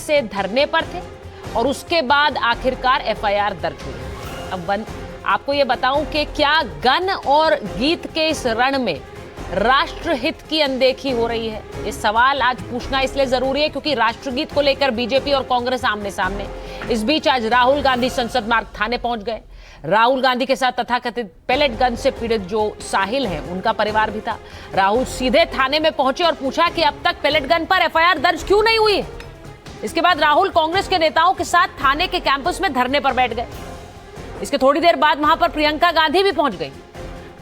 से धरने पर थे और उसके बाद आखिरकार एफआईआर दर्ज हुई। अब आपको ये बताऊं कि क्या गन और गीत के इस रण में राष्ट्रहित की अनदेखी हो रही है? ये सवाल आज पूछना इसलिए जरूरी है क्योंकि राष्ट्रगीत को लेकर बीजेपी और कांग्रेस आमने सामने। इस बीच आज राहुल गांधी संसद मार्ग थाने पहुंच गए। राहुल गांधी के साथ तथाकथित पेलेट गन से पीड़ित जो साहिल है उनका परिवार भी था। राहुल सीधे थाने में पहुंचे और पूछा कि अब तक पेलेट गन पर एफआईआर दर्ज क्यों नहीं हुई है। इसके बाद राहुल कांग्रेस के नेताओं के साथ थाने के कैंपस में धरने पर बैठ गए। इसके थोड़ी देर बाद वहां पर प्रियंका गांधी भी पहुंच गई।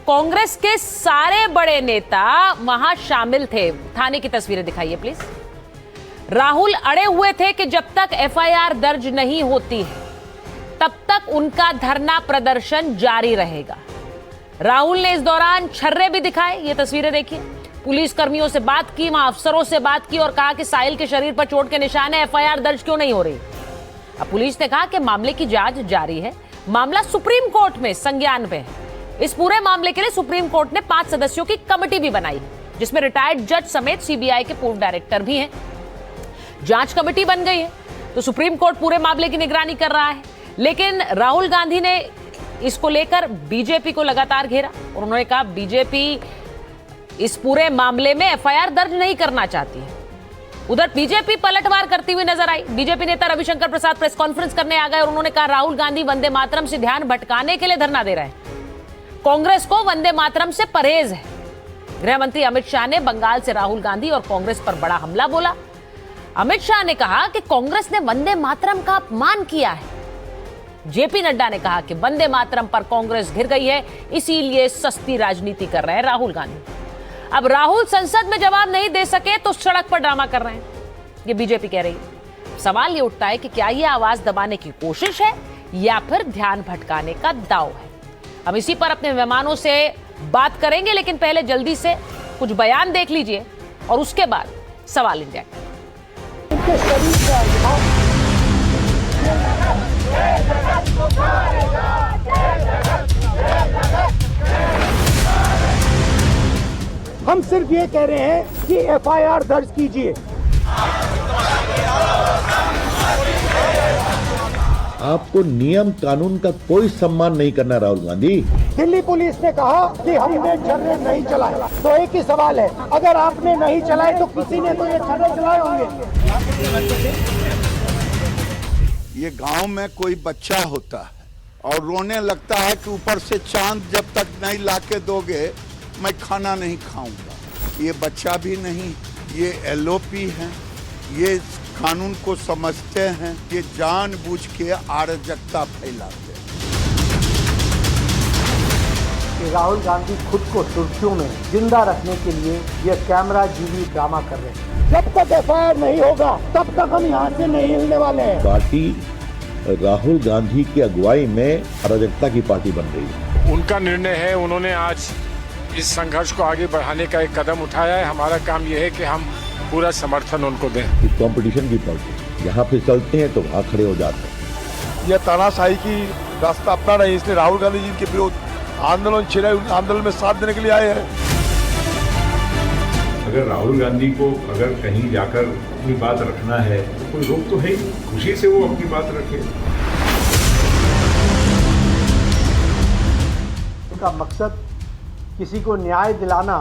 कांग्रेस के सारे बड़े नेता वहां शामिल थे। थाने की तस्वीरें दिखाइए प्लीज। राहुल अड़े हुए थे कि जब तक एफआईआर दर्ज नहीं होती है तब तक उनका धरना प्रदर्शन जारी रहेगा। राहुल ने इस दौरान छर्रे भी दिखाए। ये तस्वीरें देखिए। पुलिस कर्मियों से बात की, वहां अफसरों से बात की और कहा कि साहिल के शरीर पर चोट के निशान है, एफआईआर दर्ज क्यों नहीं हो रही। अब पुलिस ने कहा कि मामले की जांच जारी है, मामला सुप्रीम कोर्ट में संज्ञान पे है। इस पूरे मामले के लिए सुप्रीम कोर्ट ने 5 सदस्यों की कमेटी भी बनाई जिसमें रिटायर्ड जज समेत सीबीआई के पूर्व डायरेक्टर भी हैं। जांच कमेटी बन गई है तो सुप्रीम कोर्ट पूरे मामले की निगरानी कर रहा है। लेकिन राहुल गांधी ने इसको लेकर बीजेपी को लगातार घेरा और उन्होंने कहा बीजेपी इस पूरे मामले में एफआईआर दर्ज नहीं करना चाहती है। उधर बीजेपी पलटवार करती हुई नजर आई। बीजेपी नेता रविशंकर प्रसाद प्रेस कॉन्फ्रेंस करने आ गए और उन्होंने कहा राहुल गांधी वंदे मातरम से ध्यान भटकाने के लिए धरना दे रहे हैं। कांग्रेस को वंदे मातरम से परहेज है। गृह मंत्री अमित शाह ने बंगाल से राहुल गांधी और कांग्रेस पर बड़ा हमला बोला। अमित शाह ने कहा कि कांग्रेस ने वंदे मातरम का अपमान किया है। जेपी नड्डा ने कहा कि वंदे मातरम पर कांग्रेस घिर गई है, इसीलिए सस्ती राजनीति कर रहे हैं राहुल गांधी। अब राहुल संसद में जवाब नहीं दे सके तो सड़क पर ड्रामा कर रहे हैं, ये बीजेपी कह रही है। सवाल ये उठता है कि क्या ये आवाज दबाने की कोशिश है या फिर ध्यान भटकाने का दांव है। हम इसी पर अपने मेहमानों से बात करेंगे, लेकिन पहले जल्दी से कुछ बयान देख लीजिए और उसके बाद सवाल इंडिया। हम सिर्फ ये कह रहे हैं कि एफआईआर दर्ज कीजिए। आपको नियम कानून का कोई सम्मान नहीं करना राहुल गांधी। दिल्ली पुलिस ने कहा कि हमने छर्रे नहीं चलाए, तो एक ही सवाल है, अगर आपने नहीं चलाए तो किसी ने तो ये छर्रे चलाए होंगे। ये गांव में कोई बच्चा होता है और रोने लगता है कि ऊपर से चांद जब तक नहीं लाके दोगे मैं खाना नहीं खाऊंगा। ये बच्चा भी नहीं, ये एलओपी हैं, ये कानून को समझते हैं, ये जानबूझ के अराजकता फैलाते हैं। कि राहुल गांधी खुद को सुर्खियों में जिंदा रखने के लिए ये कैमरा जीवी ड्रामा कर रहे हैं। जब तक एफआईआर नहीं होगा तब तक हम यहाँ से नहीं हिलने वाले हैं। पार्टी राहुल गांधी की अगुवाई में अराजकता की पार्टी बन रही है। उनका निर्णय है, उन्होंने आज इस संघर्ष को आगे बढ़ाने का एक कदम उठाया है। हमारा काम यह है कि हम पूरा समर्थन उनको दें। कंपटीशन की पार्टी यहाँ पे चलते हैं तो वहाँ खड़े हो जाते हैं। यह तानाशाही की रास्ता अपना रही, इसलिए राहुल गांधी जी के विरोध आंदोलन छिड़ा, आंदोलन में साथ देने के लिए आए हैं। अगर राहुल गांधी को अगर कहीं जाकर अपनी बात रखना है तो कोई रोक तो है ही, खुशी से वो अपनी बात रखे। उनका मकसद किसी को न्याय दिलाना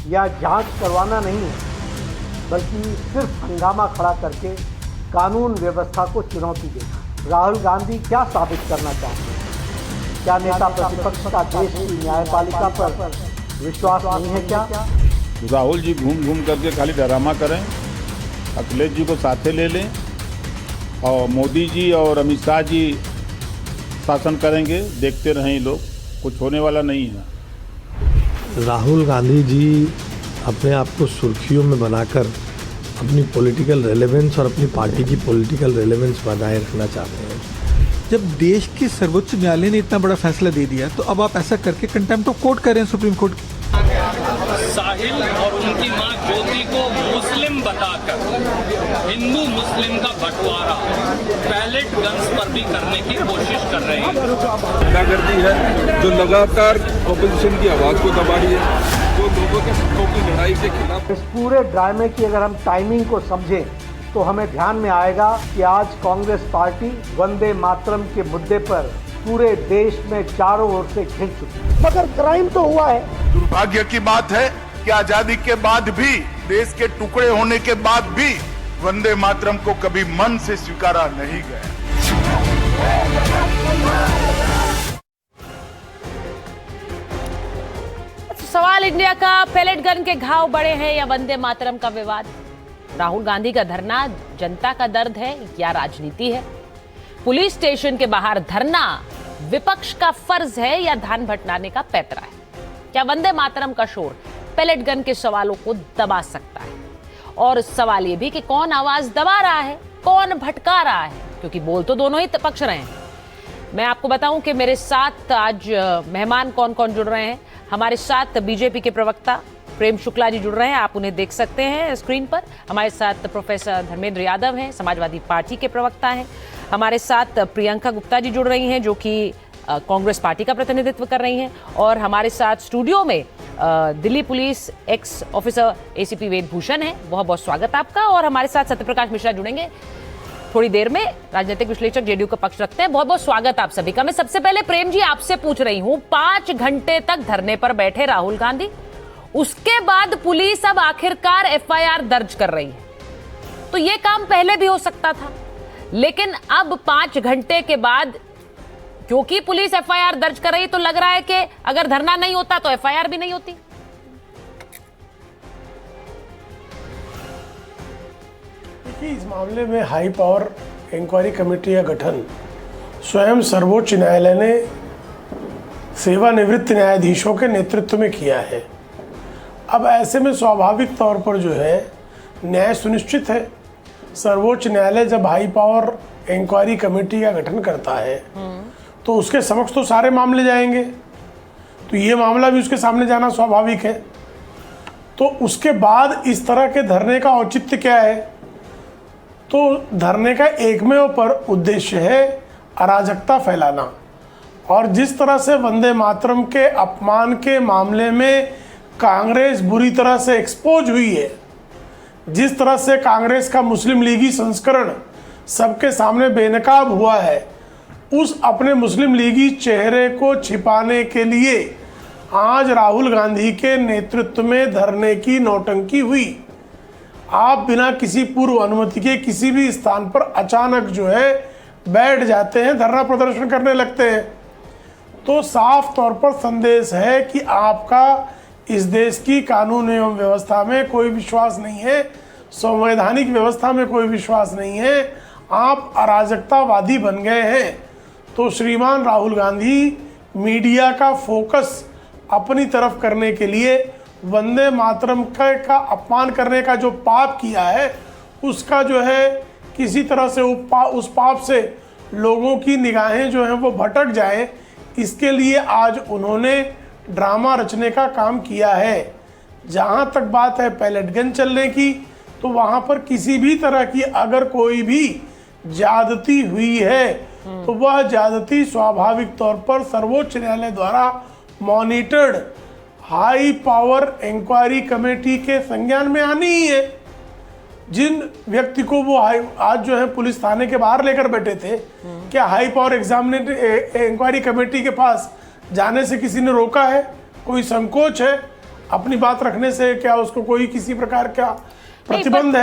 या जांच करवाना नहीं है, बल्कि सिर्फ हंगामा खड़ा करके कानून व्यवस्था को चुनौती देना। राहुल गांधी क्या साबित करना चाहते हैं? क्या नेता प्रतिपक्ष का देश की न्यायपालिका पर विश्वास नहीं है क्या? राहुल जी घूम घूम करके खाली ड्रामा करें, अखिलेश जी को साथे ले लें और मोदी जी और अमित शाह जी शासन करेंगे, देखते रहें लोग, कुछ होने वाला नहीं है। राहुल गांधी जी अपने आप को सुर्खियों में बनाकर अपनी पॉलिटिकल रेलेवेंस और अपनी पार्टी की पॉलिटिकल रेलेवेंस बनाए रखना चाहते हैं। जब देश के सर्वोच्च न्यायालय ने इतना बड़ा फैसला दे दिया तो अब आप ऐसा करके कंटेम्प्ट ऑफ कोर्ट करें सुप्रीम कोर्ट की। साहिल और उनकी मां ज्योति को मुस्लिम बताकर हिंदू मुस्लिम का बंटवारा पैलेट गन्स पर भी करने की कोशिश कर रहे हैं। गुंडागर्दी है जो लगातार ऑपोजिशन की आवाज को दबा रही है, जो लोगों के हकों की लड़ाई के खिलाफ। इस पूरे ड्रामे की अगर हम टाइमिंग को समझें तो हमें ध्यान में आएगा कि आज कांग्रेस पार्टी वंदे मातरम के मुद्दे पर पूरे देश में चारों ओर से घिर चुकी है। मगर क्राइम तो हुआ है। दुर्भाग्य की बात है कि आजादी के बाद भी, देश के टुकड़े होने के बाद भी वंदे मातरम को कभी मन से स्वीकारा नहीं गया। सवाल इंडिया का, पैलेट गन के घाव बड़े हैं या वंदे मातरम का विवाद? राहुल गांधी का धरना जनता का दर्द है या राजनीति है? पुलिस स्टेशन के बाहर धरना विपक्ष का फर्ज है या धान भटकाने का पैतरा है? क्या वंदे मातरम का शोर पैलेट गन के सवालों को दबा सकता है? और सवाल यह भी कि कौन आवाज दबा रहा है, कौन भटका रहा है, क्योंकि बोल तो दोनों ही पक्ष रहे हैं। मैं आपको बताऊं कि मेरे साथ आज मेहमान कौन कौन जुड़ रहे हैं। हमारे साथ बीजेपी के प्रवक्ता प्रेम शुक्ला जी जुड़ रहे हैं, आप उन्हें देख सकते हैं स्क्रीन पर। हमारे साथ प्रोफेसर धर्मेंद्र यादव हैं, समाजवादी पार्टी के प्रवक्ता हैं। हमारे साथ प्रियंका गुप्ता जी जुड़ रही हैं, जो कि कांग्रेस पार्टी का प्रतिनिधित्व कर रही हैं। और हमारे साथ स्टूडियो में Delhi police ex officer ACP Ved Bhushan है, बहुत बहुत स्वागत आपका। और हमारे साथ सत्यप्रकाश मिश्रा जुड़ेंगे थोड़ी देर में, राजनीतिक विश्लेषक, जेडीयू का पक्ष रखते हैं। बहुत बहुत स्वागत आप सभी का। मैं सबसे पहले प्रेम जी आपसे पूछ रही हूं, 5 घंटे तक धरने पर बैठे राहुल गांधी, उसके बाद पुलिस अब आखिरकार एफआईआर दर्ज कर रही है। तो यह काम पहले भी हो सकता था, लेकिन अब 5 घंटे के बाद क्योंकि पुलिस एफआईआर दर्ज कर रही, तो लग रहा है कि अगर धरना नहीं होता तो एफआईआर भी नहीं होती। देखिए, इस मामले में हाई पावर इंक्वायरी कमेटी का गठन स्वयं सर्वोच्च न्यायालय ने सेवानिवृत्त न्यायाधीशों के नेतृत्व में किया है। अब ऐसे में स्वाभाविक तौर पर जो है न्याय सुनिश्चित है। सर्वोच्च न्यायालय जब हाई पावर इंक्वायरी कमेटी का गठन करता है तो उसके समक्ष तो सारे मामले जाएंगे, तो ये मामला भी उसके सामने जाना स्वाभाविक है। तो उसके बाद इस तरह के धरने का औचित्य क्या है? तो धरने का एकमेव पर उद्देश्य है अराजकता फैलाना। और जिस तरह से वंदे मातरम के अपमान के मामले में कांग्रेस बुरी तरह से एक्सपोज हुई है, जिस तरह से कांग्रेस का मुस्लिम लीगी संस्करण सबके सामने बेनकाब हुआ है, उस अपने मुस्लिम लीगी चेहरे को छिपाने के लिए आज राहुल गांधी के नेतृत्व में धरने की नौटंकी हुई। आप बिना किसी पूर्व अनुमति के किसी भी स्थान पर अचानक जो है बैठ जाते हैं, धरना प्रदर्शन करने लगते हैं, तो साफ तौर पर संदेश है कि आपका इस देश की कानून एवं व्यवस्था में कोई विश्वास नहीं है, संवैधानिक व्यवस्था में कोई विश्वास नहीं है, आप अराजकतावादी बन गए हैं। तो श्रीमान राहुल गांधी मीडिया का फोकस अपनी तरफ करने के लिए वंदे मातरम का अपमान करने का जो पाप किया है, उसका जो है किसी तरह से उस पाप से लोगों की निगाहें जो हैं वो भटक जाएं, इसके लिए आज उन्होंने ड्रामा रचने का काम किया है। जहाँ तक बात है पैलेट गन चलने की, तो वहाँ पर किसी भी तरह की अगर कोई भी ज्यादती हुई है तो वह ज्यादती स्वाभाविक तौर पर सर्वोच्च न्यायालय द्वारा monitored high power inquiry committee के संज्ञान में आनी ही है। जिन व्यक्ति को वो आज जो है पुलिस थाने के बाहर लेकर बैठे थे, क्या हाई पावर इंक्वायरी कमेटी के पास जाने से किसी ने रोका है? कोई संकोच है अपनी बात रखने से? क्या उसको कोई किसी प्रकार का प्रतिबंध है?